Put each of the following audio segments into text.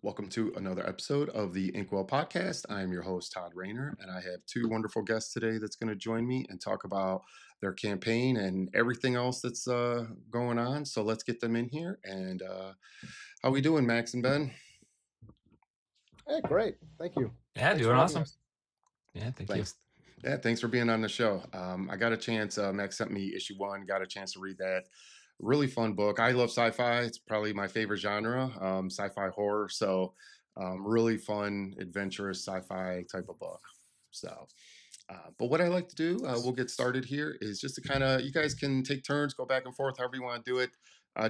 Welcome to another episode of the Inkwell podcast. I am your host, Todd Rayner, and I have two wonderful guests today that's going to join me and talk about their campaign and everything else that's going on. So let's get them in here. And how we doing, Max and Ben? Hey, great. Thank you. Yeah, Thanks doing for having awesome. us. Yeah, thank you. Thanks. Yeah, thanks for being on the show. I got a chance. Max sent me issue one. Got a chance to read that. Really fun book. I love sci-fi. It's probably my favorite genre, sci-fi horror. So, really fun, adventurous sci-fi type of book. So, but what I like to do, we'll get started here, is just to kind of, you guys can take turns, go back and forth, however you want to do it.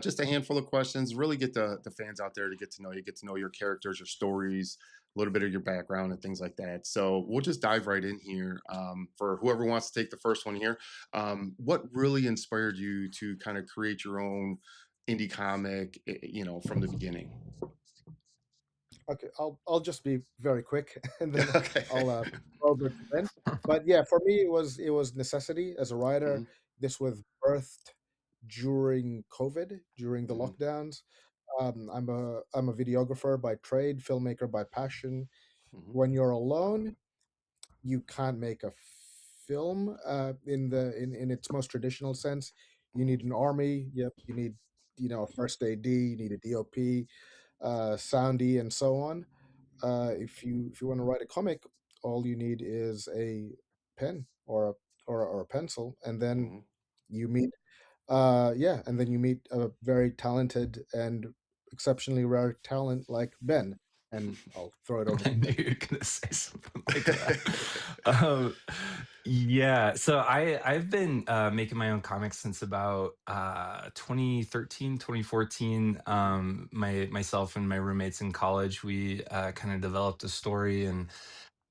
Just a handful of questions, really get the fans out there to get to know you, get to know your characters, your stories, a little bit of your background and things like that. So we'll just dive right in here. For whoever wants to take the first one here, what really inspired you to kind of create your own indie comic, from the beginning? Okay, I'll just be very quick, and then Okay. I'll go over to Ben. But yeah, for me, it was necessity as a writer. Hmm. This was birthed during COVID, during the Hmm. lockdowns. I'm a videographer by trade, filmmaker by passion. Hmm. When you're alone, you can't make a film in its most traditional sense. You Hmm. need an army. Yep, you need a first AD. You need a DOP, soundy, and so on. If you want to write a comic, all you need is a pen or a pencil, and then Hmm. you meet a very talented and exceptionally rare talent like Ben, and I'll throw it over I to knew Ben. you were gonna say something like that. Um, yeah, so I've been making my own comics since about 2013, 2014. Myself and my roommates in college, we kind of developed a story and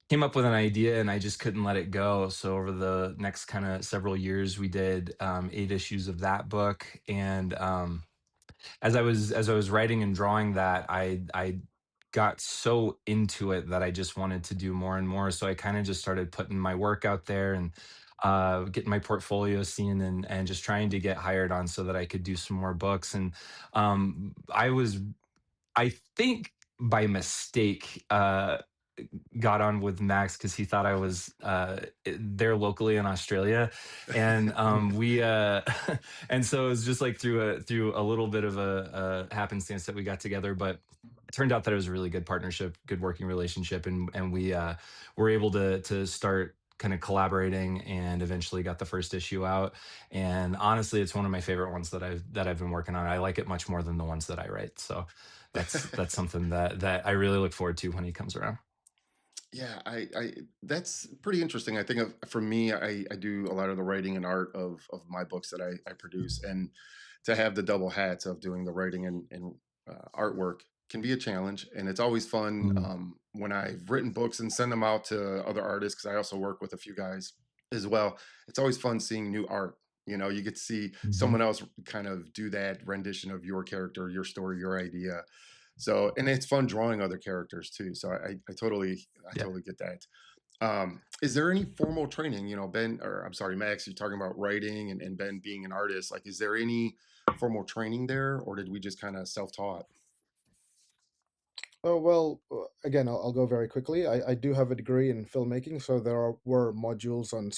came up with an idea, and I just couldn't let it go. So over the next kind of several years, we did 8 issues of that book, and as I was writing and drawing that, I got so into it that I just wanted to do more and more. So I kind of just started putting my work out there and getting my portfolio seen and just trying to get hired on so that I could do some more books. And I think by mistake, got on with Max because he thought I was there locally in Australia, and we and so it was just like through a little bit of a happenstance that we got together, but it turned out that it was a really good partnership, good working relationship, and we were able to start kind of collaborating and eventually got the first issue out. And honestly, it's one of my favorite ones that I've been working on. I like it much more than the ones that I write, so that's something that I really look forward to when he comes around. Yeah, I that's pretty interesting. I think for me, I do a lot of the writing and art of my books that I produce, and to have the double hats of doing the writing and artwork can be a challenge. And it's always fun Mm. when I've written books and send them out to other artists because I also work with a few guys as well. It's always fun seeing new art. You get to see Mhm. someone else kind of do that rendition of your character, your story, your idea. So, and it's fun drawing other characters too. So I Yeah. totally get that. Is there any formal training, Ben, or I'm sorry, Max, you're talking about writing and Ben being an artist. Like, is there any formal training there, or did we just kind of self-taught? Oh, well, again, I'll go very quickly. I do have a degree in filmmaking, so were modules on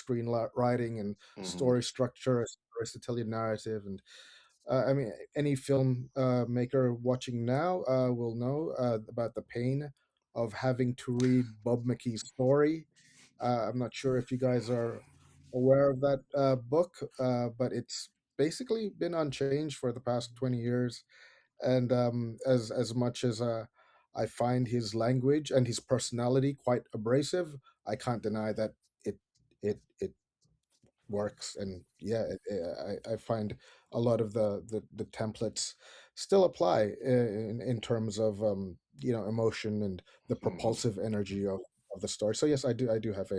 writing and Hmm. story structure, stories to tell your narrative. And I mean, any film maker watching now will know about the pain of having to read Bob McKee's story. I'm not sure if you guys are aware of that book, but it's basically been unchanged for the past 20 years. And as much as I find his language and his personality quite abrasive, I can't deny that it works. And yeah, I find a lot of the templates still apply in terms of emotion and the Hmm. propulsive energy of the story. So yes, I do have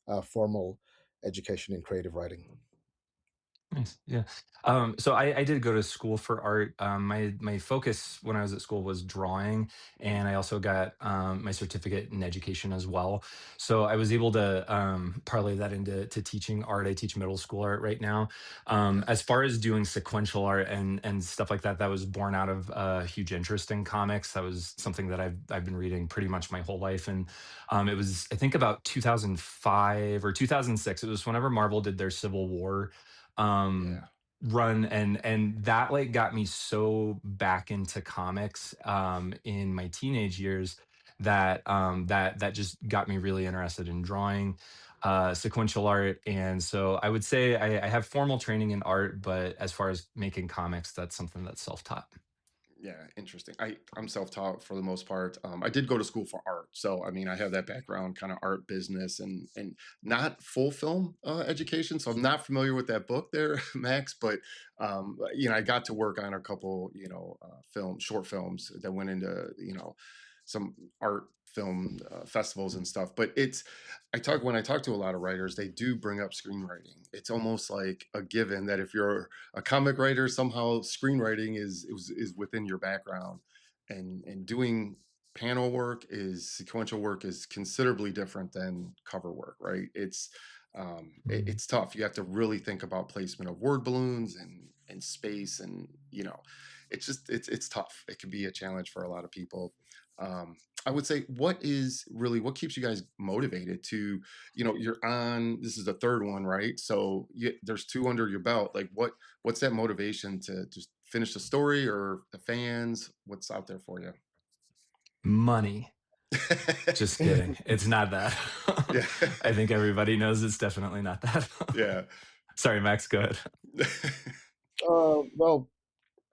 a formal education in creative writing. Nice. Yeah. So I did go to school for art. My focus when I was at school was drawing, Mm, and I also got my certificate in education as well. So I was able to parlay that into teaching art. I teach middle school art right now. okay. As far as doing sequential art and stuff like that, that was born out of a huge interest in comics. That was something that I've been reading pretty much my whole life, and it was I think about 2005 or 2006. It was whenever Marvel did their Civil War Yeah. run, and that like got me so back into comics in my teenage years that that just got me really interested in drawing sequential art. And so I would say I have formal training in art, but as far as making comics, that's something that's self-taught. Yeah, interesting. I'm self-taught for the most part. I did go to school for art, so I mean, I have that background, kind of art business, and not full film education. So I'm not familiar with that book there, Max. But I got to work on a couple, short films that went into some art film festivals and stuff. But when I talk to a lot of writers, they do bring up screenwriting. It's almost like a given that if you're a comic writer, somehow screenwriting is within your background, and doing panel work is sequential work is considerably different than cover work, right? Mhm. It's tough. You have to really think about placement of word balloons and space, and it's tough. It can be a challenge for a lot of people. um, I would say, what keeps you guys motivated to, you're on, this is the third one, right? So there's two under your belt. Like, what's that motivation to just finish the story, or the fans? What's out there for you? Money. Just kidding. It's not that. Yeah. I think everybody knows it's definitely not that. Yeah. Sorry, Max, go ahead. Well,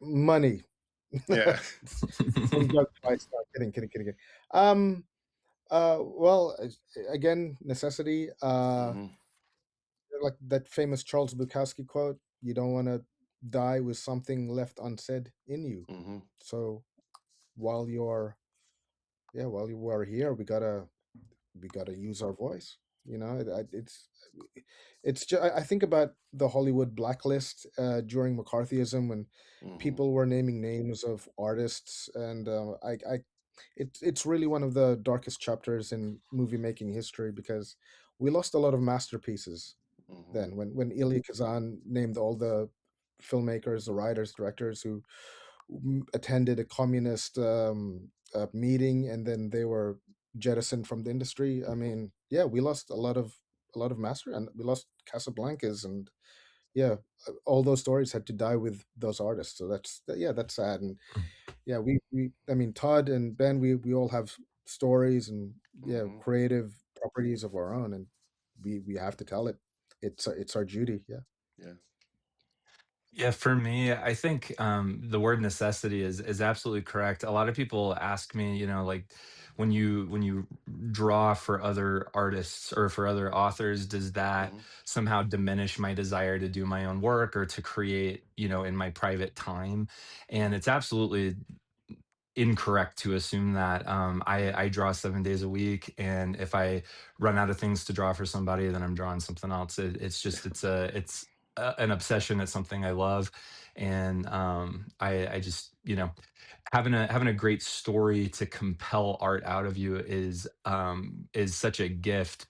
money. Yeah. Same joke twice. No, kidding, kidding, kidding, kidding. Um, well, again, necessity. Hmm. Like that famous Charles Bukowski quote: "You don't want to die with something left unsaid in you." Hmm. So while you're, yeah, while you are here, we gotta use our voice. I think about the Hollywood blacklist during McCarthyism when Hmm. people were naming names of artists, and it's really one of the darkest chapters in movie making history because we lost a lot of masterpieces Hmm. then when Elia Kazan named all the filmmakers, the writers, directors who attended a communist meeting and then they were jettisoned from the industry. I mean, yeah, we lost a lot of master, and we lost Casablancas, and yeah, all those stories had to die with those artists. So yeah, that's sad. And yeah, I mean, Todd and Ben, we all have stories and yeah, Hmm. creative properties of our own, and we have to tell it. It's our duty. Yeah. Yeah. Yeah, for me, I think the word necessity is absolutely correct. A lot of people ask me, like when you draw for other artists or for other authors, does that Hmm. somehow diminish my desire to do my own work or to create, in my private time? And it's absolutely incorrect to assume that. Yeah. I draw 7 days a week, and if I run out of things to draw for somebody, then I'm drawing something else. It's just an obsession. It's something I love, and I just having a great story to compel art out of you is such a gift,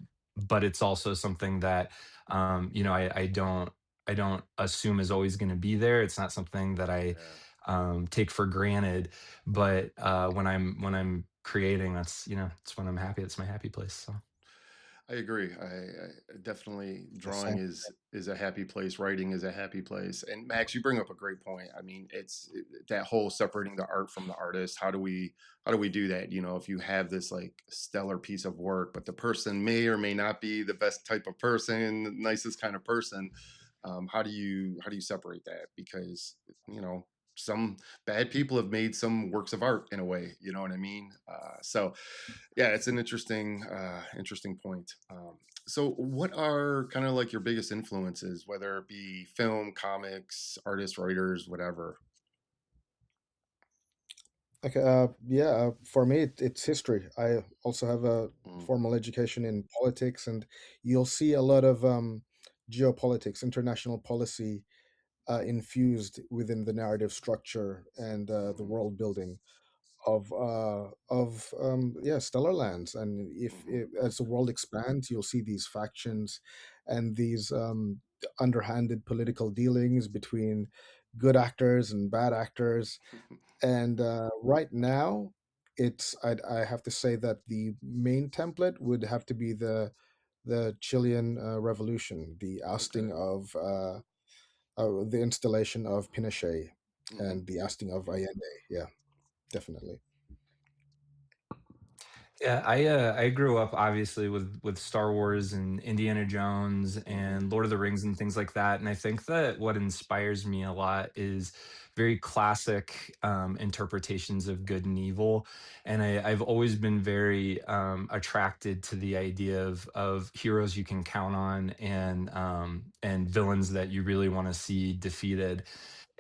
but it's also something that I don't assume is always going to be there. It's not something that I Yeah. take for granted. But when I'm creating, it's when I'm happy. It's my happy place. So I agree. I definitely, The drawing same. is a happy place. Writing is a happy place. And Max, you bring up a great point. I mean, that whole separating the art from the artist. How do we do that? If you have this like stellar piece of work, but the person may or may not be the best type of person, the nicest kind of person. How do you separate that? Because some bad people have made some works of art in a way. You know what I mean? So yeah, it's an interesting point. So what are kind of like your biggest influences, whether it be film, comics, artists, writers, whatever? Okay. Yeah. For me, it's history. I also have a Mm, formal education in politics, and you'll see a lot of geopolitics, international policy. infused within the narrative structure and the Mhm. world building of yeah, stellar lands. And if as the world expands, you'll see these factions and these underhanded political dealings between good actors and bad actors. Mhm. And right now, I have to say that the main template would have to be the Chilean revolution, the Okay. ousting of the installation of Pinochet, Mhm. and the ousting of Allende. Yeah, definitely. Yeah, I grew up obviously with Star Wars and Indiana Jones Mhm. and Lord of the Rings and things like that, and I think that what inspires me a lot is very classic interpretations of good and evil, and I've always been very attracted to the idea of heroes you can count on and villains that you really want to see defeated.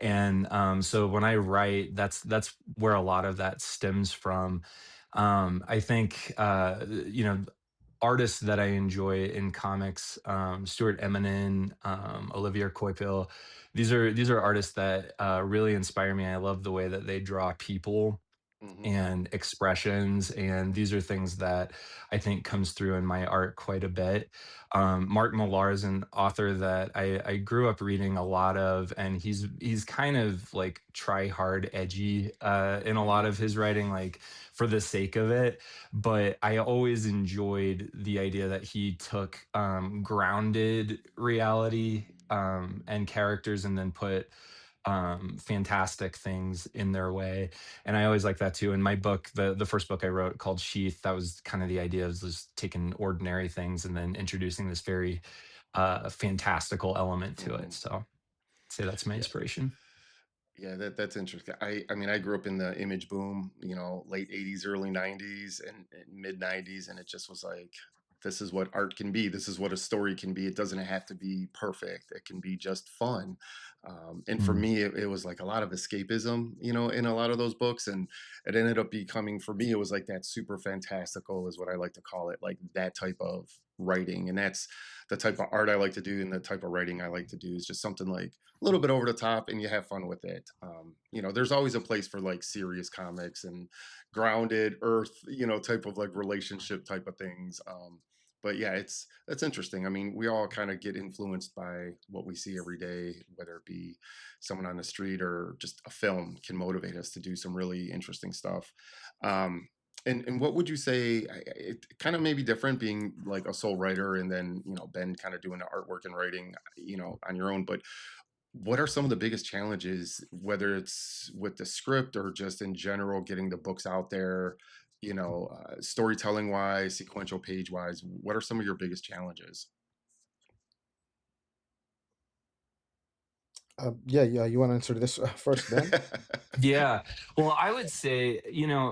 And so when I write, that's where a lot of that stems from. I think artists that I enjoy in comics, Stuart Eminem, Olivia Coipel. These are artists that really inspire me. I love the way that they draw people Mhm. and expressions, and these are things that I think comes through in my art quite a bit. Mark Millar is an author that I grew up reading a lot of, and he's kind of like try hard edgy in a lot Mhm. of his writing, like for the sake of it. But I always enjoyed the idea that he took grounded reality and characters and then put fantastic things in their way, and I always like that too. In my book, the first book I wrote called Sheath, that was kind of the idea of just taking ordinary things and then introducing this very fantastical element to it. Mhm. So I'd say that's my Yeah. inspiration. Yeah, that's interesting. I mean, I grew up in the image boom, late 80s, early 90s, and mid 90s, and it just was like, this is what art can be. This is what a story can be. It doesn't have to be perfect. It can be just fun. And for Mm, me, it was like a lot of escapism, in a lot of those books. And it ended up becoming, for me, it was like that super fantastical, is what I like to call it, like that type of writing. And that's the type of art I like to do. And the type of writing I like to do is just something like a little bit over the top, and you have fun with it. There's always a place for like serious comics and grounded earth, type of like relationship type of things. But yeah, that's interesting. I mean, we all kind of get influenced by what we see every day, whether it be someone on the street or just a film can motivate us to do some really interesting stuff. Um, and what would you say? It kind of may be different being like a sole writer, and then Ben kind of doing the artwork and writing, on your own. But what are some of the biggest challenges, whether it's with the script or just in general getting the books out there, storytelling wise, sequential page wise? What are some of your biggest challenges? Yeah, yeah. You want to answer this first, Ben? Yeah. Well, I would say,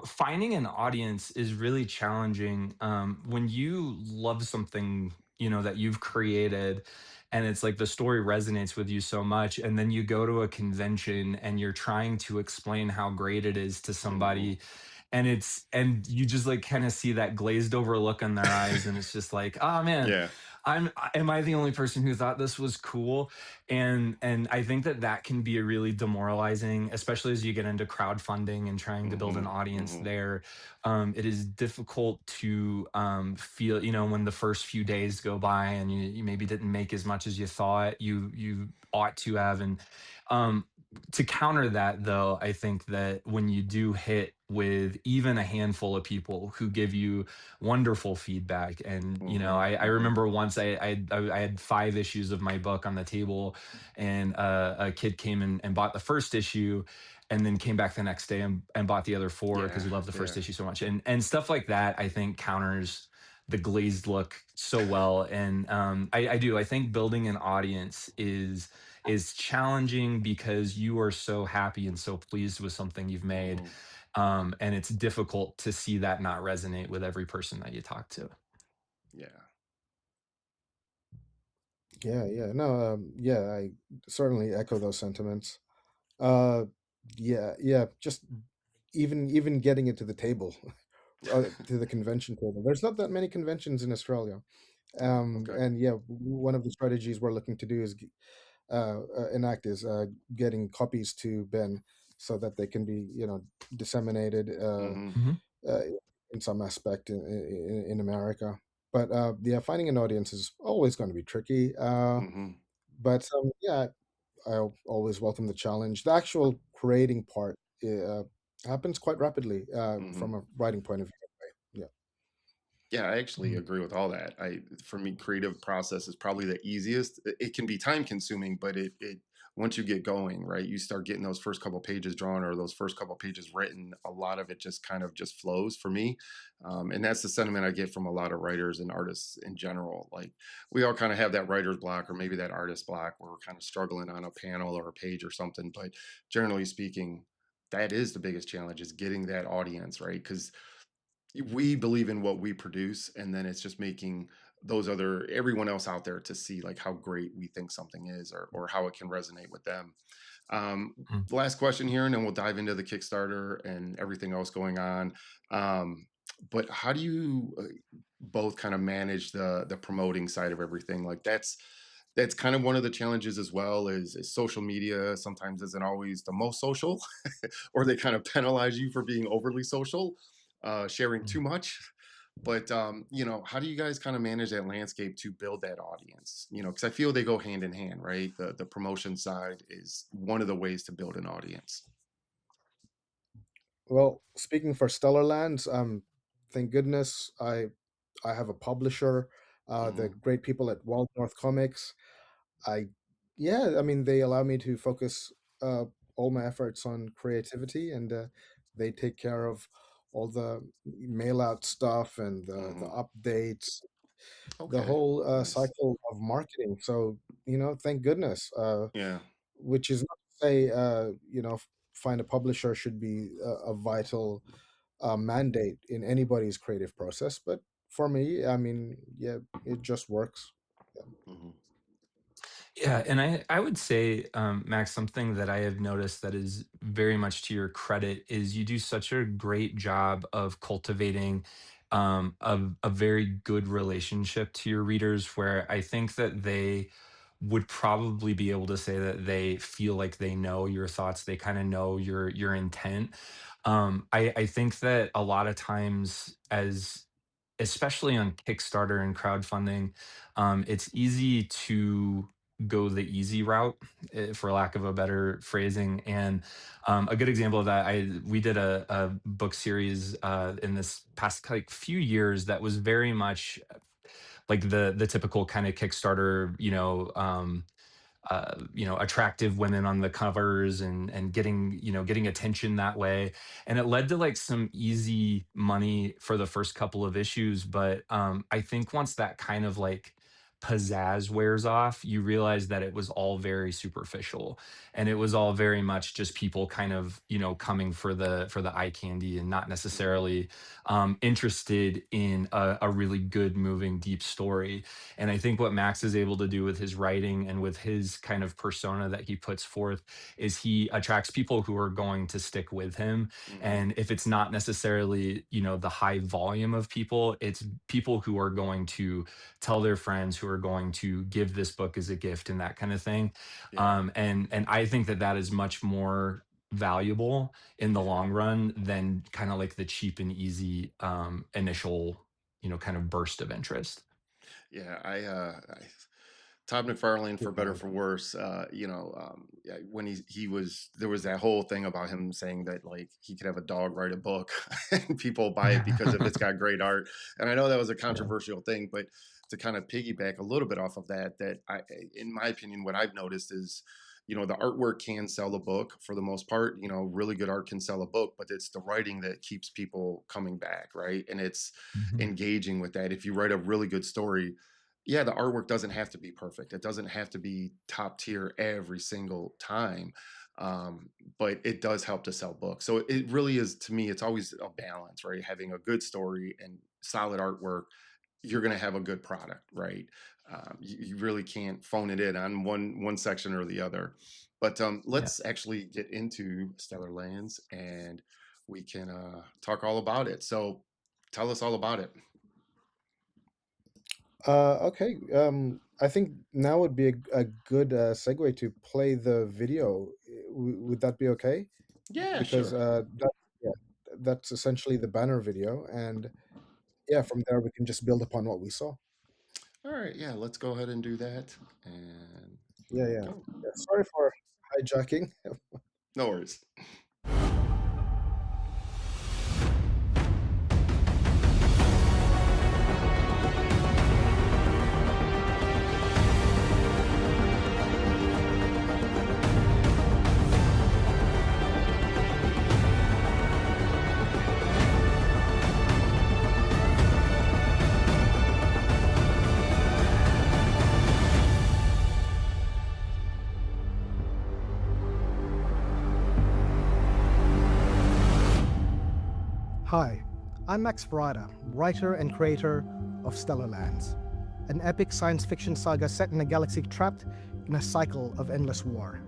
finding an audience is really challenging. When you love something, that you've created, and it's like the story resonates with you so much, and then you go to a convention and you're trying to explain how great it is to Hmm. somebody, and you just like kind of see that glazed over look in their eyes, and it's just like, oh man, Yeah. am I the only person who thought this was cool? And I think that that can be a really demoralizing, especially as you get into crowdfunding and trying to build an Hmm. audience Hmm. there. It is difficult to feel, when the first few days go by and you maybe didn't make as much as you thought you ought to have. And um, to counter that, though, I think that when you do hit with even a handful of people who give you wonderful feedback, and Hmm. I Hmm. remember once I had 5 issues of my book on the table, and a kid came and bought the first issue, and then came back the next day and bought the other four because Yeah. he loved the first Yeah. issue so much, and stuff like that I think counters the glazed look so well. And I think building an audience is challenging because you are so happy and so pleased with something you've made, Hmm. and it's difficult to see that not resonate with every person that you talk to. Yeah. Yeah, yeah. No, yeah. I certainly echo those sentiments. Uh, yeah, yeah. Just even getting it to the table, to the convention table. There's not that many conventions in Australia. Oh, okay. And yeah, one of the strategies we're looking to do is enact is getting copies to Ben so that they can be, disseminated Hmm. Mhm. uh, in some aspect in America. But yeah, finding an audience is always going to be tricky. Hmm. But yeah, I always welcome the challenge. The actual creating part happens quite rapidly from Hmm. a writing point of view. Yeah. Yeah, I actually Mhm. agree with all that. For me, creative process is probably the easiest. It can be time consuming, but it once you get going, right, you start getting those first couple pages drawn or those first couple pages written. A lot of it just kind of just flows for me, and that's the sentiment I get from a lot of writers and artists in general. Like we all kind of have that writer's block or maybe that artist block where we're kind of struggling on a panel or a page or something. But generally speaking, that is the biggest challenge is getting that audience right because we believe in what we produce and then it's just making those other everyone else out there to see like how great we think something is or how it can resonate with them. um Mhm. Last question here and then we'll dive into the Kickstarter and everything else going on. But how do you both kind of manage the promoting side of everything? Like that's kind of one of the challenges as well is social media sometimes isn't always the most social or they kind of penalize you for being overly social, sharing too Mhm. much. But how do you guys kind of manage that landscape to build that audience? Because I feel they go hand in hand, right? The promotion side is one of the ways to build an audience. Well, speaking for Stellar Lands, thank goodness I have a publisher, the Hmm. great people at Walt North Comics. I Yeah, I mean they allow me to focus all my efforts on creativity, and they take care of all the mail out stuff and the Hmm. updates, the Okay. whole Nice. cycle of marketing. So thank goodness. Yeah. Which is not to say find a publisher should be a vital mandate in anybody's creative process, but for me, I mean, yeah, it just works. Yeah. Hmm. Yeah, and I would say, Max, something that I have noticed that is very much to your credit is you do such a great job of cultivating a very good relationship to your readers, where I think that they would probably be able to say that they feel like they know your thoughts, they kind of know your intent. I think that a lot of times, as especially on Kickstarter and crowdfunding, it's easy to go the easy route, for lack of a better phrasing. And a good example of that, I we did a book series in this past like few years that was very much like the typical kind of Kickstarter, attractive women on the covers and getting, getting attention that way. And it led to like some easy money for the first couple of issues. But I think once that kind of like pizzazz wears off, you realize that it was all very superficial and it was all very much just people kind of, coming for the eye candy and not Hmm. necessarily interested in a really good, moving, deep story. And I think what Max is able to do with his writing and with his kind of persona that he puts forth is he attracts people who are going to stick with him. Hmm. And if it's not necessarily, the high volume of people, it's people who are going to tell their friends, who are going to give this book as a gift and that kind of thing. Yeah. And I think that that is much more valuable in the Yeah. long run than kind of like the cheap and easy initial, kind of burst of interest. Yeah, Todd McFarlane, for Good better or point. for worse, yeah, when he was there was that whole thing about him saying that like he could have a dog write a book and people buy it because if it's got great art. And I know that was a Yeah. controversial thing, but to kind of piggyback a little bit off of that, in my opinion, what I've noticed is, the artwork can sell a book for the most part. Really good art can sell a book, but it's the writing that keeps people coming back, right? And it's Mhm. engaging with that. If you write a really good story, yeah, the artwork doesn't have to be perfect. It doesn't have to be top tier every single time. But it does help to sell books. So it really is, to me, it's always a balance, right? Having a good story and solid artwork, you're going to have a good product, right? You really can't phone it in on one section or the other. But Yeah. let's actually get into Stellar Lands and we can talk all about it. So tell us all about it. Okay. I think now would be a good segue to play the video. Would that be okay? Yeah, Because sure. yeah, that's essentially the banner video, and yeah, from there we can just build upon what we saw. All right, yeah, let's go ahead and do that. And here Yeah, we yeah. go. Yeah, sorry for hijacking. No worries. Hi, I'm Max Ferrada, writer and creator of Stellar Lands, an epic science fiction saga set in a galaxy trapped in a cycle of endless war.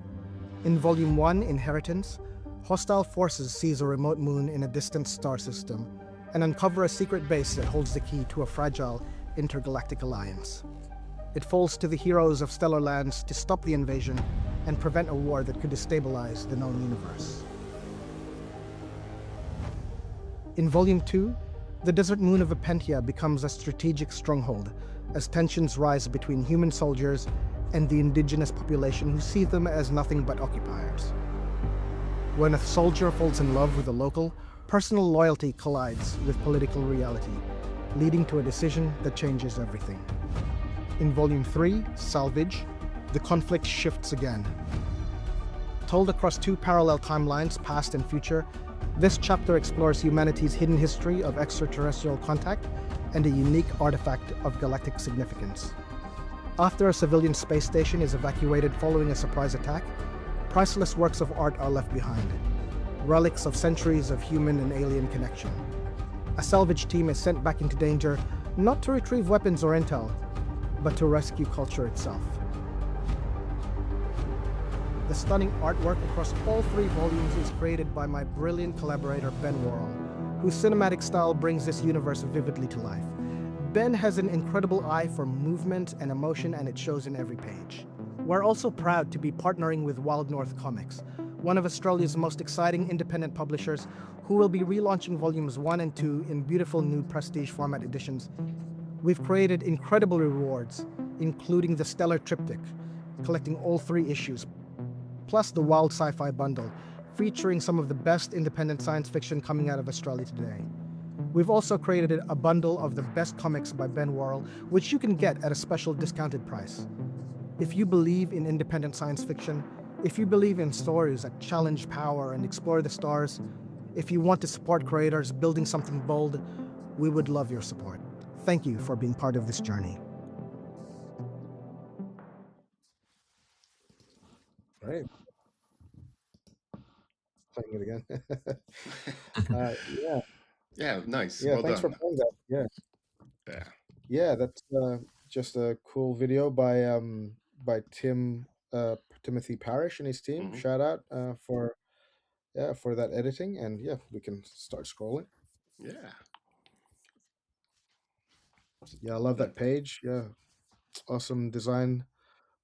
In Volume 1, Inheritance, hostile forces seize a remote moon in a distant star system and uncover a secret base that holds the key to a fragile intergalactic alliance. It falls to the heroes of Stellar Lands to stop the invasion and prevent a war that could destabilize the known universe. In Volume 2, the desert moon of Apentia becomes a strategic stronghold as tensions rise between human soldiers and the indigenous population who see them as nothing but occupiers. When a soldier falls in love with a local, personal loyalty collides with political reality, leading to a decision that changes everything. In Volume 3, Salvage, the conflict shifts again. Told across two parallel timelines, past and future, this chapter explores humanity's hidden history of extraterrestrial contact and a unique artifact of galactic significance. After a civilian space station is evacuated following a surprise attack, priceless works of art are left behind, relics of centuries of human and alien connection. A salvage team is sent back into danger not to retrieve weapons or intel, but to rescue culture itself. The stunning artwork across all three volumes is created by my brilliant collaborator Ben Worrell, whose cinematic style brings this universe vividly to life. Ben has an incredible eye for movement and emotion, and it shows in every page. We're also proud to be partnering with Wild North Comics, one of Australia's most exciting independent publishers, who will be relaunching volumes 1 and 2 in beautiful new prestige format editions. We've created incredible rewards, including the Stellar Triptych, collecting all three issues, plus the Wild Sci-Fi Bundle, featuring some of the best independent science fiction coming out of Australia today. We've also created a bundle of the best comics by Ben Worrell, which you can get at a special discounted price. If you believe in independent science fiction, if you believe in stories that challenge power and explore the stars, if you want to support creators building something bold, we would love your support. Thank you for being part of this journey. Right, playing it again. Yeah, Yeah, nice. yeah. Well Thanks for done. playing that. Yeah, Yeah. yeah. That's just a cool video by Timothy Parrish and his team. Hmm. Shout out for yeah for that editing, and yeah, we can start scrolling. Yeah. Yeah, I love that page. Yeah, awesome design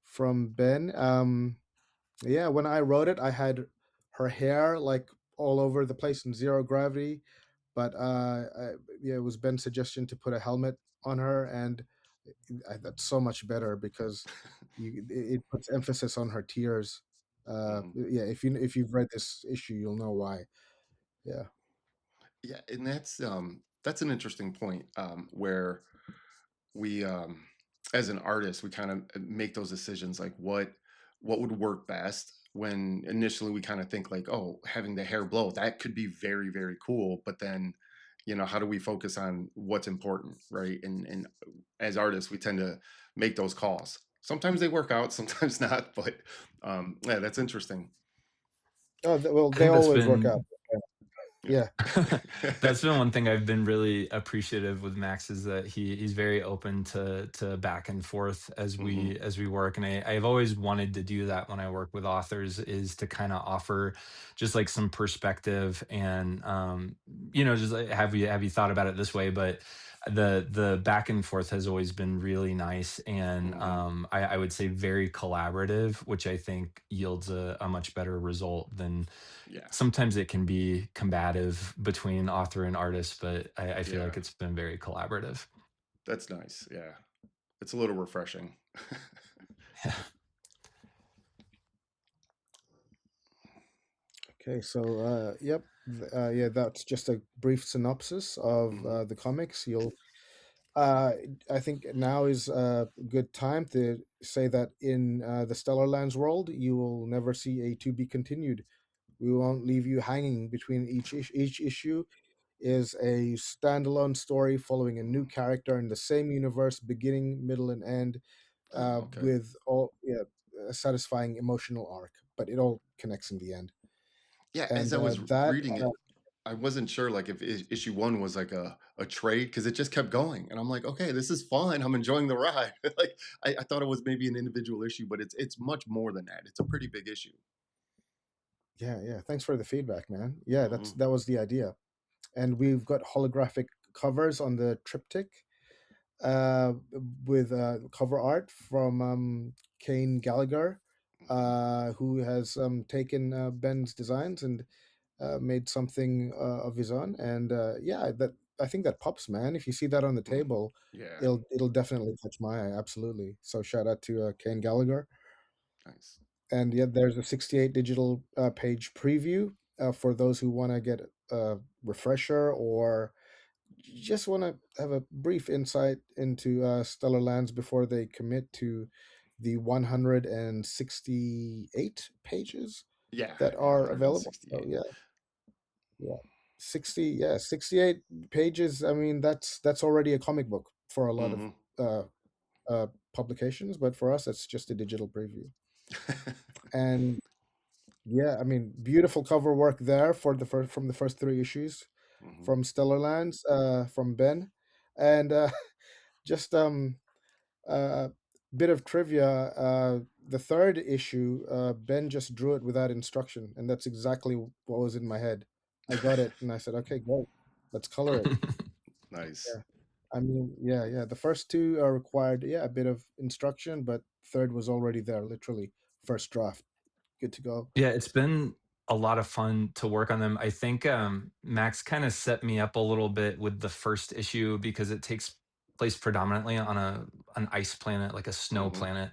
from Ben. Yeah, when I wrote it, I had her hair like all over the place in zero gravity, but yeah, it was Ben's suggestion to put a helmet on her, and that's so much better because it puts emphasis on her tears. Hmm. Yeah, if you've read this issue, you'll know why. Yeah. Yeah, and that's an interesting point, where we as an artist we kind of make those decisions like what would work best when initially we kind of think like, oh, having the hair blow, that could be very, very cool, but then how do we focus on what's important, right? And as artists we tend to make those calls. Sometimes they work out, sometimes not, but yeah, that's interesting. Oh, well, I they think that's always work out. been Yeah. that's been one thing I've been really appreciative with Max is that he's very open to back and forth Hmm. as we work, and I've always wanted to do that when I work with authors is to kind of offer just like some perspective and just like, have you thought about it this way, but The back and forth has always been really nice, and Hmm. I would say very collaborative, which I think yields a much better result than Yeah. sometimes it can be combative between author and artist, but I feel like Yeah. it's been very collaborative. That's nice. Yeah. It's a little refreshing. Okay, so yep, yeah, that's just a brief synopsis of Hmm. the comics. Uh, I think now is a good time to say that in the Stellar Lands world, you will never see a to be continued. We won't leave you hanging between each issue is a standalone story following a new character in the same universe, beginning, middle, and end, Oh, okay. with all yeah, a satisfying emotional arc. But it all connects in the end, Yeah, as and I was that reading it, I wasn't sure like if issue one was like a trade because it just kept going, and I'm like, okay, this is fun. I'm enjoying the ride. Like I thought it was maybe an individual issue, but it's much more than that. It's a pretty big issue. yeah, yeah. Thanks for the feedback, man. Yeah, Hmm. that was the idea, and we've got holographic covers on the triptych, uh, with cover art from Kane Gallagher, Hmm. who has taken Ben's designs and made something of his own. And yeah, that I think that pops, man. If you see that on the Hmm. table, Yeah, it'll definitely catch my eye. Absolutely. So shout out to Kane Gallagher. nice. And yet, there's a 68 digital page preview for those who want to get a refresher or just want to have a brief insight into Stellar Lands before they commit to the 168 pages Yeah, that yeah, are available. So 168. yeah, yeah, 68 pages. I mean, that's already a comic book for a lot of Hmm. uh, publications, but for us, it's just a digital preview. And yeah, I mean, beautiful cover work there for the first from the first three issues Hmm. from Stellar Lands, from Ben, and just bit of trivia. The third issue, Ben just drew it without instruction, and that's exactly what was in my head. I got it, and I said, "Okay, great, let's color it." Nice. Yeah, I mean, yeah, yeah. The first two are required, yeah, a bit of instruction, but third was already there, literally first draft, good to go. Yeah, it's been a lot of fun to work on them. I think Max kind of set me up a little bit with the first issue because it takes place predominantly on an ice planet, like a snow Hmm. planet.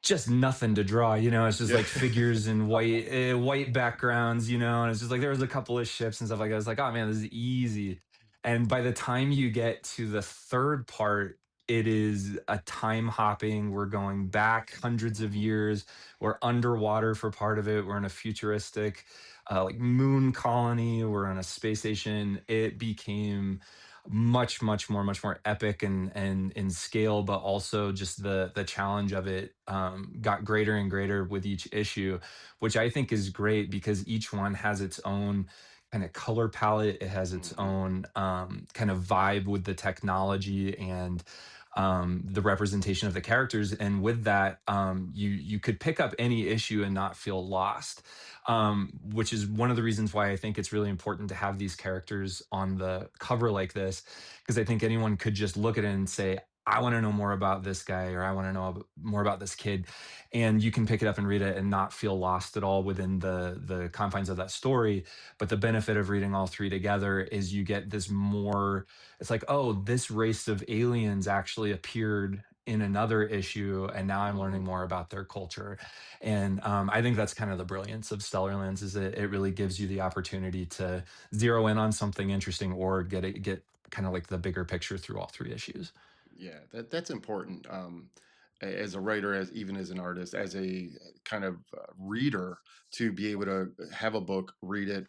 Just nothing to draw, you know. It's just Yeah. like figures and white backgrounds, you know. And it's just like there was a couple of ships and stuff like that. I was like, oh man, this is easy. And by the time you get to the third part, it is a time hopping. We're going back hundreds of Hmm. years. We're underwater for part of it. We're in a futuristic, like moon colony. We're on a space station. It became much more epic and in scale, but also just the challenge of it got greater and greater with each issue, which I think is great because each one has its own kind of color palette. It has its Hmm. own kind of vibe with the technology and the representation of the characters. And with that, you could pick up any issue and not feel lost, which is one of the reasons why I think it's really important to have these characters on the cover like this, because I think anyone could just look at it and say, I want to know more about this guy or I want to know more about this kid, and you can pick it up and read it and not feel lost at all within the confines of that story. But the benefit of reading all three together is you get this more, it's like, oh, this race of aliens actually appeared in another issue and now I'm learning Hmm. more about their culture. And I think that's kind of the brilliance of Stellar Lands, is it really gives you the opportunity to zero in on something interesting or get kind of like the bigger picture through all three issues. Yeah, that's important. As a writer, as even as an artist, as a kind of reader, to be able to have a book, read it,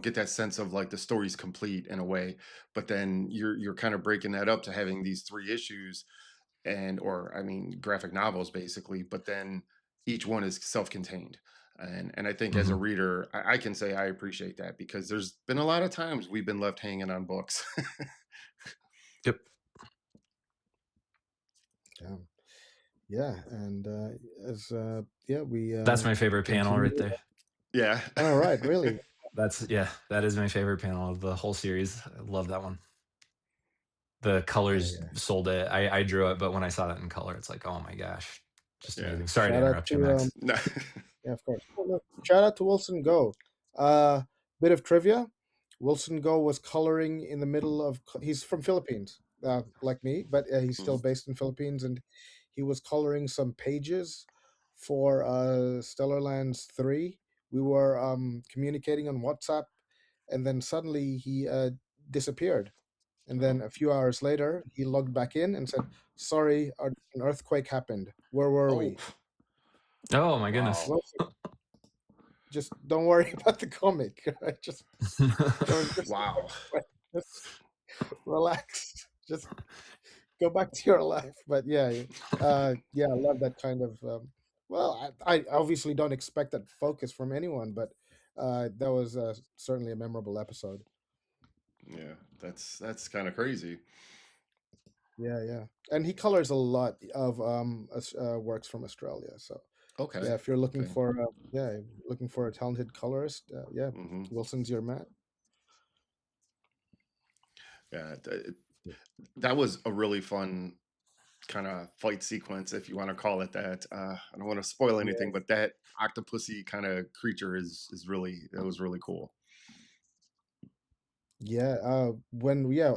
get that sense of like the story's complete in a way. But then you're kind of breaking that up to having these three issues, and or I mean graphic novels basically. But then each one is self-contained. And I think as a Hmm. reader, I can say I appreciate that because there's been a lot of times we've been left hanging on books. Yep. Yeah, yeah, and as yeah, we That's my favorite panel right continue. there. Yeah. All right, really. That's, yeah, that is my favorite panel of the whole series. I love that one. the Yeah, colors yeah. sold it. I drew it, but when I saw that in color, it's like, oh my gosh, just Yeah. amazing. Sorry to Shout out interrupt you, to Max. No. yeah, of course. Oh, no. Shout out to Wilson Go. Uh, Bit of trivia: Wilson Go was coloring in the middle of. He's from Philippines, like me, but he's still Mhm. based in Philippines, and he was coloring some pages for Stellar Lands 3. We were communicating on WhatsApp, and then suddenly he disappeared. And then Oh. a few hours later, he logged back in and said, "Sorry, an earthquake happened. Where were Oh. we?" Oh my goodness. Wow. Well, just don't worry about the comic. Right? Just Wow. just relax. Just go back to your life. But yeah, yeah, I love that kind of. Well, I obviously don't expect that focus from anyone, but that was certainly a memorable episode. Yeah, that's kind of crazy. Yeah, yeah, and he colors a lot of works from Australia. So Okay. yeah, if you're looking Okay. for looking for a talented colorist, yeah, Hmm. Wilson's your man. Yeah, that was a really fun kind of fight sequence, if you want to call it that. I don't want to spoil anything, but that octopusy kind of creature is really, it was really cool. Yeah,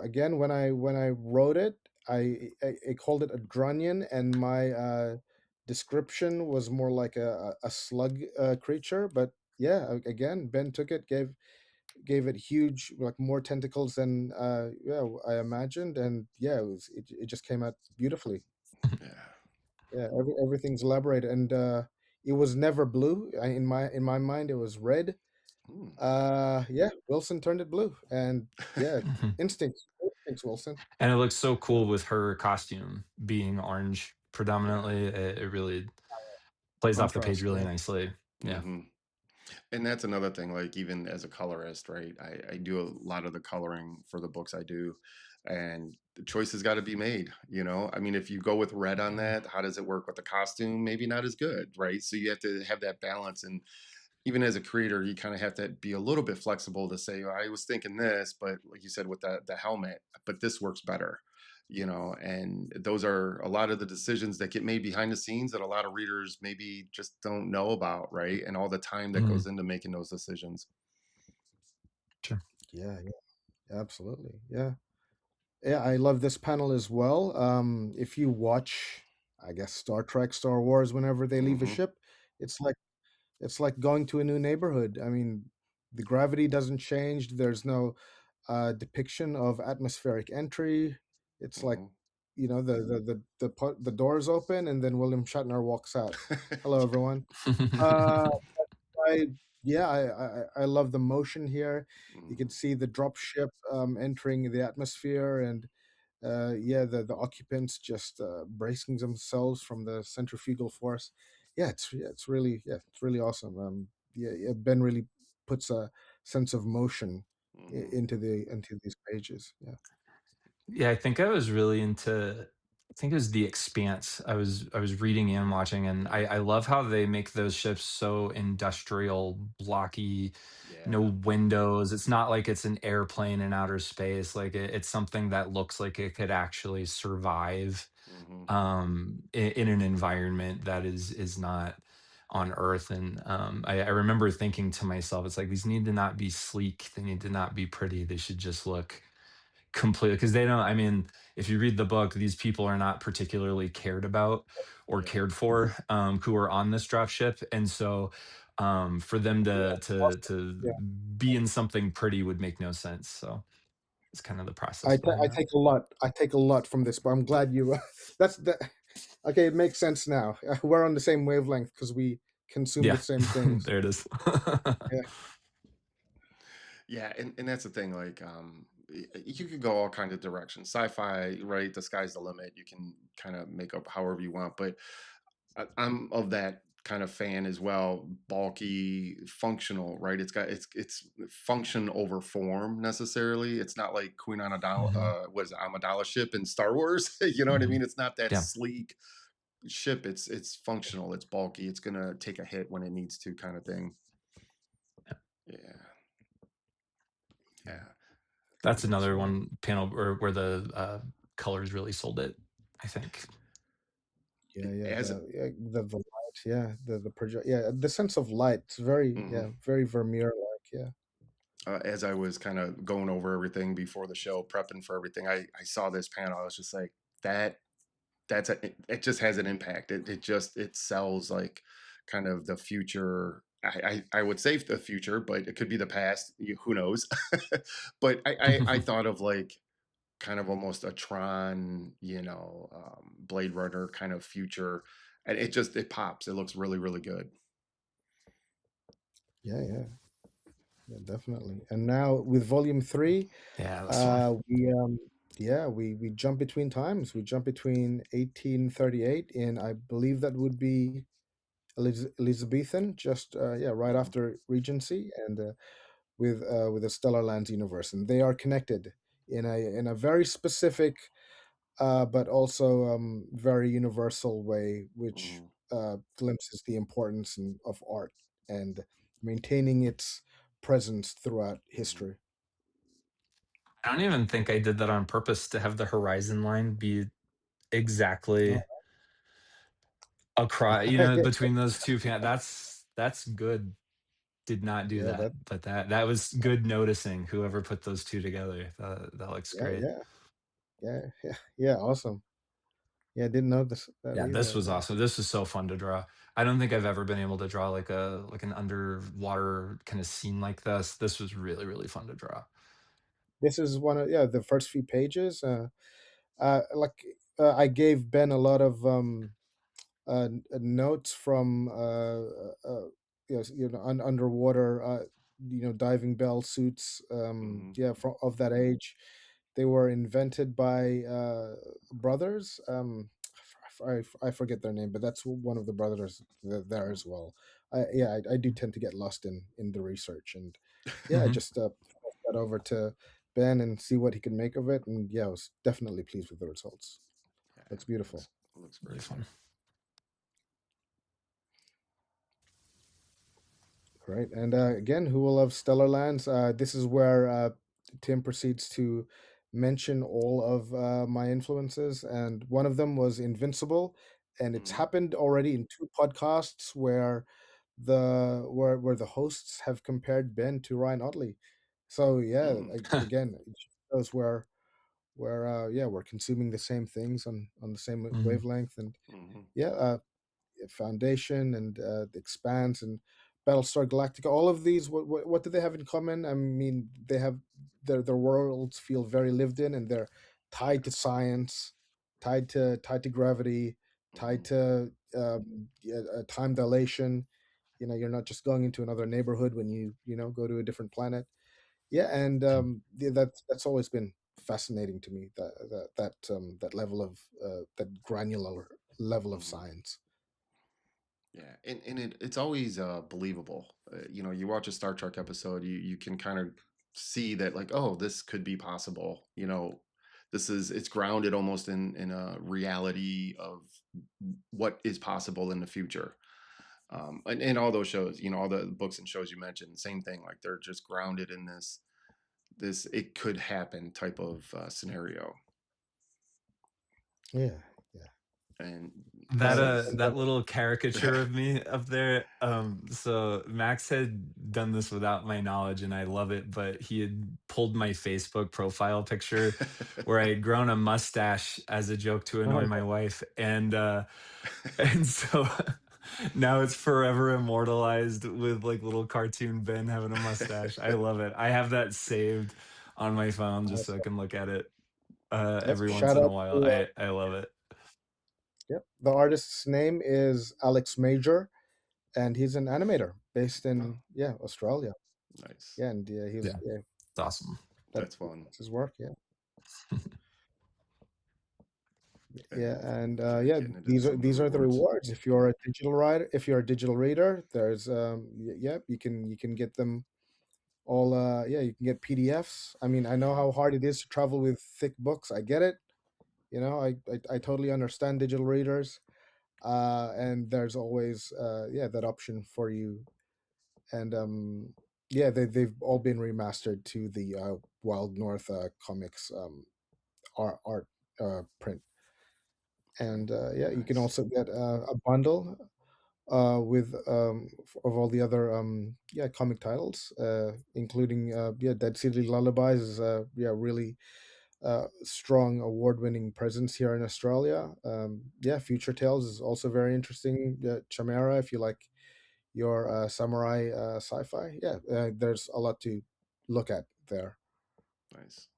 again when I wrote it, I called it a drunion, and my description was more like a slug creature. But yeah, again, Ben took it, gave it huge, like more tentacles than I imagined, and yeah, it just came out beautifully. Yeah. Yeah, everything's elaborated, and it was never blue. In my mind, it was red. Hmm. Yeah, Wilson turned it blue, and yeah, Mhm. instincts, Wilson. And it looks so cool with her costume being orange Yeah. predominantly. It really plays off the page Contrast, really yeah. nicely. Yeah. Hmm. And that's another thing, like even as a colorist, right? I do a lot of the coloring for the books I do, and the choice has got to be made, you know? I mean, if you go with red on Mhm. that, how does it work with the costume? Maybe not as good, right? So you have to have that balance. And even as a creator, you kind of have to be a little bit flexible to say, "Oh, I was thinking this, but like you said with the helmet, but this works better, you know." And those are a lot of the decisions that get made behind the scenes that a lot of readers maybe just don't know about, right? And all the time that Mhm. goes into making those decisions. Sure. Yeah, yeah, absolutely. Yeah. Yeah, I love this panel as well. If you watch, I guess, Star Trek, Star Wars, whenever they leave a Hmm. ship, it's like it's like going to a new neighborhood. I mean, the gravity doesn't change. There's no depiction of atmospheric entry. It's like, Hmm. the doors open, and then William Shatner walks out. Hello, everyone. Uh, I yeah, I love the motion here. You can Hmm. see the drop ship entering the atmosphere, and yeah, the occupants just bracing themselves from the centrifugal force. It's really awesome. Yeah, yeah, Ben really puts a sense of motion Hmm. into these pages. Yeah, Yeah, I think I was really into I think it was The Expanse. I was reading and watching, and I love how they make those ships so industrial, blocky, no Yeah. windows. It's not like it's an airplane in outer space. Like it's something that looks like it could actually survive Hmm. in an environment that is not on Earth. And I remember thinking to myself, it's like these need to not be sleek. They need to not be pretty. They should just look completely because they don't. I mean, if you read the book, these people are not particularly cared about or Yeah. cared for who are on this drop ship, and so for them yeah, awesome. to Yeah, be in something pretty would make no sense. So it's kind of the I process behind that. take a lot. I take a lot from this, but I'm glad you. That's the okay. It makes sense now. We're on the same wavelength because we consume the Yeah, same things. there it is. Yeah. Yeah, and that's the thing. Like, you could go all kinds of directions. Sci-fi, right? The sky's the limit. You can kind of make up however you want. But I'm of that kind of fan as well. Bulky, functional, right? It's function over form necessarily. It's not like Queen Amidala, Hmm. what is it, Amidala ship in Star Wars. You know what I Hmm. mean? It's not that Yeah. sleek ship. It's functional. It's bulky. It's gonna take a hit when it needs to, kind of thing. Yeah, Yeah. yeah. That's That's another right. one panel or where the colors really sold it, I think. Yeah, yeah, As the light, yeah, the project, yeah, the sense of light. It's very, mhm. yeah, very Vermeer like, yeah. As I was kind of going over everything before the show, prepping for everything, I saw this panel. I was just like, that it just has an impact. It just it sells like kind of the future. I would say the future, but it could be the past. Who knows? But I thought of like kind of almost a Tron, Blade Runner kind of future, and it pops. It looks really really good. Yeah, yeah, yeah, definitely. And now with volume three, Yeah, this one. we yeah, we jump between times. We jump between 1838, and I believe that would be Elizabethan, just yeah, right Mhm, after Regency, and with the Stellar Lands universe, and they are connected in a very specific, but also very universal way, which mhm, glimpses the importance of art and maintaining its presence throughout mhm. history. I don't even think I did that on purpose to have the horizon line be exactly Oh, across, yeah, between those two that's good. Did not do yeah, that, but that was good noticing whoever put those two together. That looks yeah, great. yeah, yeah, yeah, yeah, awesome. Yeah, I didn't notice that Yeah, this either. was Yeah. awesome. This was so fun to draw. I don't think I've ever been able to draw like an underwater kind of scene like this. This was really, really fun to draw. This is one of, yeah, the first few pages. Like I gave Ben a lot of notes from underwater diving bell suits, Mhm, yeah, from of that age. They were invented by brothers. I forget their name, but that's one of the brothers there cool. as well. Yeah, I do tend to get lost in the research, and yeah, I just passed that over to Ben and see what he could make of it, and yeah, I was definitely pleased with the results. Yeah, Looks it beautiful. looks Really great. fun. Right. And again, who will love Stellar Lands? This is where Tim proceeds to mention all of my influences. And one of them was Invincible. And it's Mhm, happened already in two podcasts where where the hosts have compared Ben to Ryan Otley. So yeah, mm, again, it shows where yeah, we're consuming the same things on the same Mhm. wavelength. And mhm, yeah, Foundation and The Expanse and Battlestar Galactica. All of these, what do they have in common? I mean, they have their worlds feel very lived in, and they're tied to science, tied to gravity, tied mhm, to yeah, time dilation. You're not just going into another neighborhood when you go to a different planet. Yeah, and yeah, that's always been fascinating to me. That level of that granular level of mhm. science. Yeah, and it's always believable. You watch a Star Trek episode, you can kind of see that like, oh, this could be possible. It's grounded almost in a reality of what is possible in the future. And all those shows, all the books and shows you mentioned, same thing. Like they're just grounded in this it could happen type of scenario. Yeah, yeah. And That Uh, since that little caricature of me up there. So Max had done this without my knowledge, and I love it. But he had pulled my Facebook profile picture where I had grown a mustache as a joke to oh, annoy my wife, and so now it's forever immortalized with like little cartoon Ben having a mustache. I love it. I have that saved on my phone just so I awesome. can look at it Yep. every once Shout in a out while. to I love it. yep. The artist's name is Alex Major, and he's an animator based Oh, in yeah Australia. nice. Yeah, and Yeah, yeah, it's awesome. That's fun. that's his work. Yeah, yeah, And and yeah, getting into these are some of the these are the rewards. rewards. If you're a digital writer, if you're a digital reader, there's yeah, you can get them all. Yeah, you can get PDFs. I mean, I know how hard it is to travel with thick books. I get it. I totally understand digital readers. And there's always yeah, that option for you. And yeah, they've all been remastered to the Wild North comics art print. Okay. And yeah, you can Nice. also get a bundle with of all the other yeah, comic titles, including yeah, Dead City Lullabies is yeah, really strong award-winning presence here in Australia. Yeah, Future Tales is also very interesting. Chimera, if you like your samurai sci-fi, yeah, there's a lot to look at there. Nice.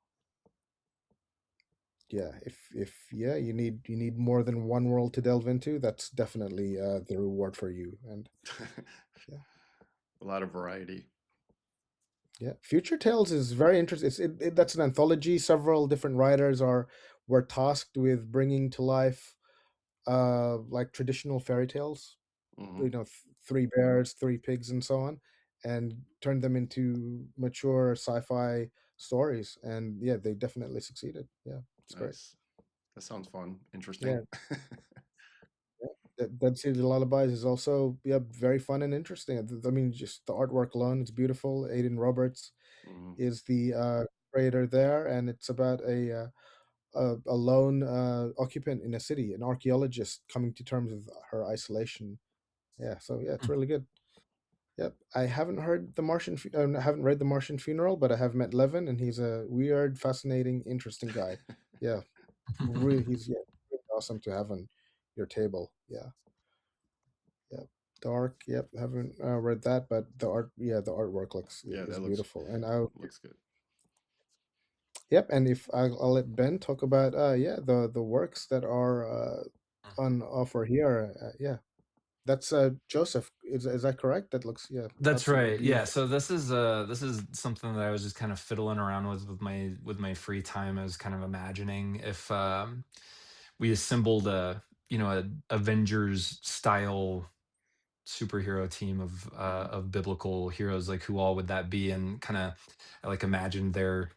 Yeah, if yeah, you need more than one world to delve into, that's definitely the reward for you. And yeah, A lot of variety. yeah, Future Tales is very interesting. That's an anthology. Several different writers are were tasked with bringing to life like traditional fairy tales, Hmm. you know, three bears, three pigs, and so on, and turned them into mature sci-fi stories. And yeah, they definitely succeeded. Yeah, it's great. Nice. That sounds fun. Yeah, Interesting. yeah. Dead City Lullabies is also, yeah, very fun and interesting. I mean, just the artwork alone, it's beautiful. Aiden Roberts Hmm. is the creator there, and it's about a lone occupant in a city, an archaeologist coming to terms with her isolation. Yeah, so yeah, it's really good. Yep, I haven't heard the I haven't read the Martian Funeral, but I have met Levin, and he's a weird, fascinating, interesting guy. Yeah, really, he's, yeah, really awesome to have on your table. Yeah, yep. Dark. Yep, haven't read that, but the art, yeah, the artwork looks Yeah, is that looks beautiful. And I, looks good. yep, and if I'll let Ben talk about yeah, the works that are on offer here. Yeah, that's Joseph. Is that correct? That looks, yeah, That's absolutely right. Yeah. beautiful. So this is something that I was just kind of fiddling around with my free time. I was kind of imagining if we assembled a, you know, a Avengers style superhero team Hmm. of biblical heroes, like who all would that be? And kind of like imagined their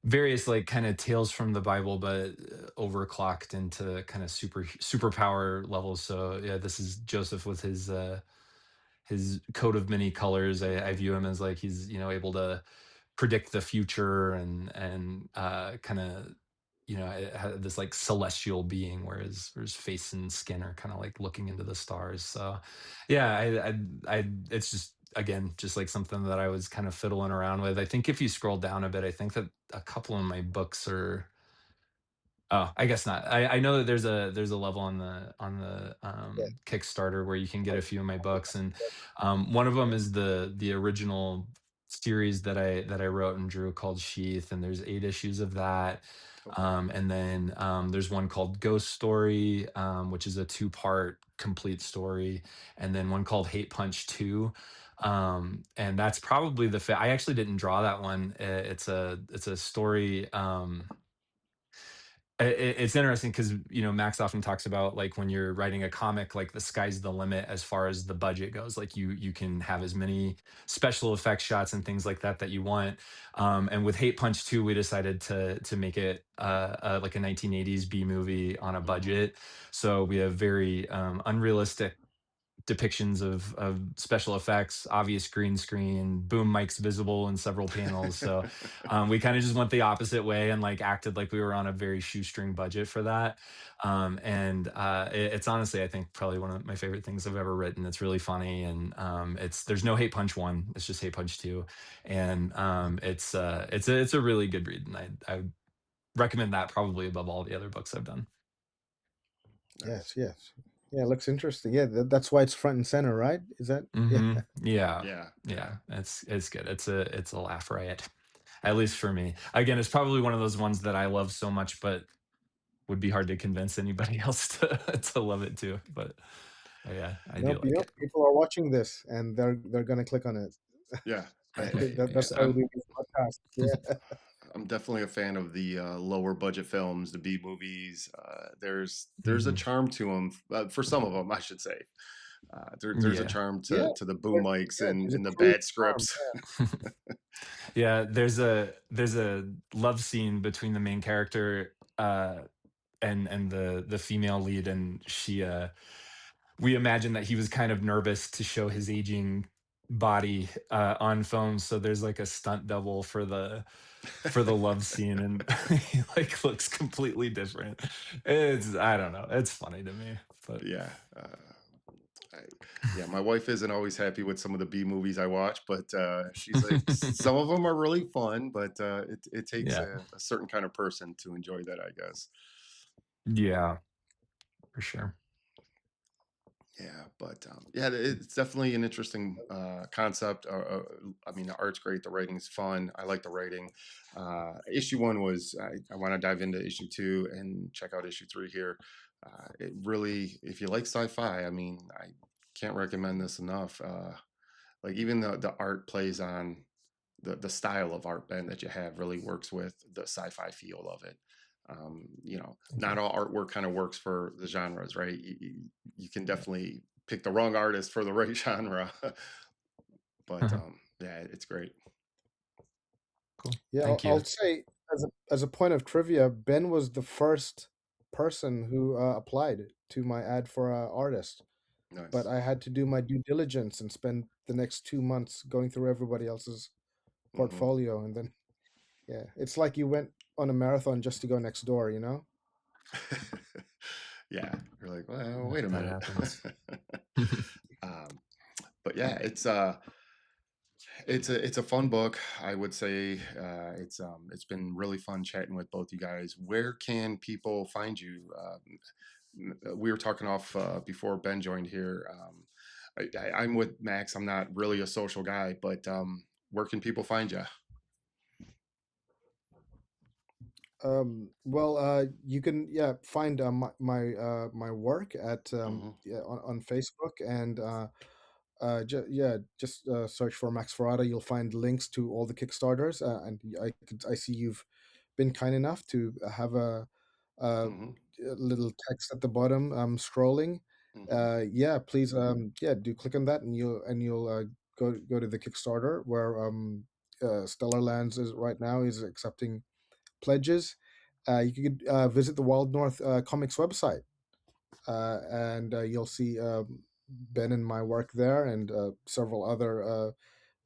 various like kind of tales from the Bible, but overclocked into kind of superpower levels. So yeah, this is Joseph with his coat of many colors. I Hmm. view him as like he's, you know, able to predict the future and kind of, you know, it had this like celestial being, where his face and skin are kind of like looking into the stars. So yeah, it's just again just like something that I was kind of fiddling around with. I think if you scroll down a bit, I think that a couple of my books are. Oh, I guess not. I know that there's a level on the Yeah. Kickstarter where you can get a Oh, few of my books, and one of them is the original series that I wrote and drew called Sheath, and there's 8 issues of that, Okay. and then there's one called Ghost Story, which is a 2 part complete story, and then one called Hate Punch 2. And that's probably I actually didn't draw that one. It's a story. It's interesting because, you know, Max often talks about like when you're writing a comic, like the sky's the limit as far as the budget goes. Like you can have as many special effects shots and things like that that you want. And with Hate Punch 2, we decided to make it like a 1980s B movie on a Hmm. budget. So we have very unrealistic depictions of special effects, obvious green screen, boom mics visible in several panels. So we kind of just went the opposite way and like acted like we were on a very shoestring budget for that. And it's honestly, I think, probably one of my favorite things I've ever written. It's really funny, and it's there's no Hate Punch 1. It's just Hate Punch 2, and it's a really good read, and I would recommend that probably above all the other books I've done. Nice. yes, yes. Yeah, it looks interesting. Yeah, that's why it's front and center, right? Is that? Yeah, Yeah, Yeah. Yeah. yeah, it's good. It's a laugh riot, at least for me. Again, it's probably one of those ones that I love so much, but would be hard to convince anybody else to love it too. But yeah, I do nope. You like know, it. people are watching this, and they're gonna click on it. Yeah. That's Yeah. why we I'm do these podcasts. Yeah, I'm definitely a fan of the lower budget films, the B movies. There's a Mhm. charm to them for some of them, I should say. There's a Yeah. charm yeah. to the boom There, mics yeah, there's a and the true bad charm. scripts. Yeah, there's a love scene between the main character and the female lead, and she we imagine that he was kind of nervous to show his aging body on foam, so there's like a stunt double for the love scene, and he like looks completely different. It's I don't know. It's funny to me, but Yeah. I, yeah, my wife isn't always happy with some of the B movies I watch, but she's like, some of them are really fun, but it takes yeah, a certain kind of person to enjoy that, I guess. yeah, for sure. Yeah, but yeah, it's definitely an interesting concept. I mean, the art's great, the writing's fun. I like the writing. Issue one was I want to dive into issue two and check out issue three here. It really, if you like sci-fi, I mean, I can't recommend this enough. Like even the art plays on the style of art bend that you have really works with the sci-fi feel of it. You know, Thank not you. all artwork kind of works for the genres, right? You can definitely pick the wrong artist for the right genre, but yeah, it's great. Cool. Yeah, Thank you. I'll say as a point of trivia, Ben was the first person who applied to my ad for artist, but Nice. I had to do my due diligence and spend the next 2 months going through everybody else's Hmm. portfolio, and then yeah, it's like you went on a marathon just to go next door, you know? Yeah, you're like, well, Yeah, wait a that minute. happens. um, but yeah, it's a fun book. I would say it's been really fun chatting with both you guys. Where can people find you? We were talking off before Ben joined here. I'm with Max. I'm not really a social guy, but where can people find you? Well, you can find my work at Hmm. on Facebook and just search for Max Ferrada. You'll find links to all the Kickstarters, and I see you've been kind enough to have Hmm. a little text at the bottom scrolling. Hmm. Yeah, please do click on that, and you'll go to the Kickstarter where Stellar Lands is right now is accepting pledges. You could visit the Wild North Comics website, and you'll see Ben and my work there, and several other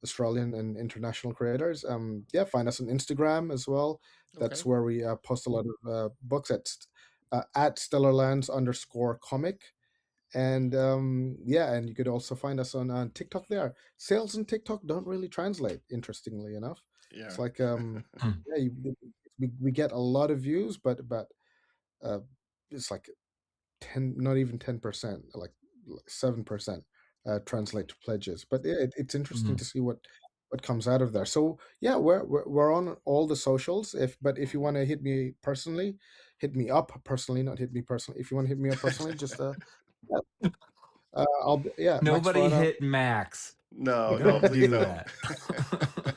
Australian and international creators. Yeah, find us on Instagram as well. That's Okay. where we post a lot of books at stellarlands_comic. And yeah, and you could also find us on TikTok there. Sales on TikTok don't really translate, interestingly enough. It's Yeah. like yeah, we get a lot of views, but uh, it's like 10, not even 10%, like 7% translate to pledges. But yeah, it's interesting Mhm. to see what comes out of there. So yeah, we're on all the socials. If you Hmm. want to hit me personally, hit me up personally, not hit me personally. If you want to hit me up personally, just yeah, yeah, Max Nobody Ferrada. hit Max. No, no, Don't please do don't. that.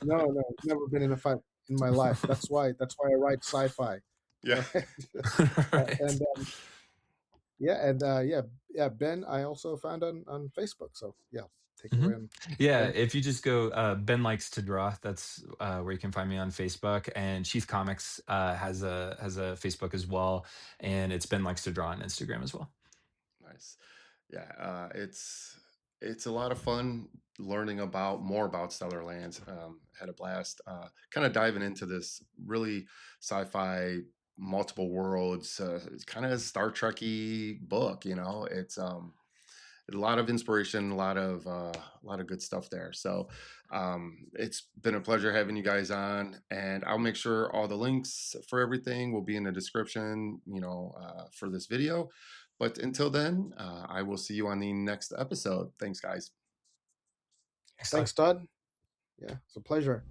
No, no, never been in a fight in my life. That's why I write sci-fi. Yeah. All right. Right. And yeah, and yeah, Ben, I also found on Facebook. So yeah, take it away Mhm. on Yeah, Ben. if you just go Ben Likes to Draw, that's where you can find me on Facebook. And Chief Comics has a Facebook as well, and it's Ben Likes to Draw on Instagram as well. Nice. Yeah, it's a lot of fun learning about more about Stellar Lands. Had a blast, kind of diving into this really sci-fi, multiple worlds, kind of Star Trekky book. You know, it's a lot of inspiration, a lot of good stuff there. So it's been a pleasure having you guys on, and I'll make sure all the links for everything will be in the description, you know, for this video. But until then, I will see you on the next episode. Thanks, guys. Thanks, Todd. Thanks, Todd. Yeah, it's a pleasure.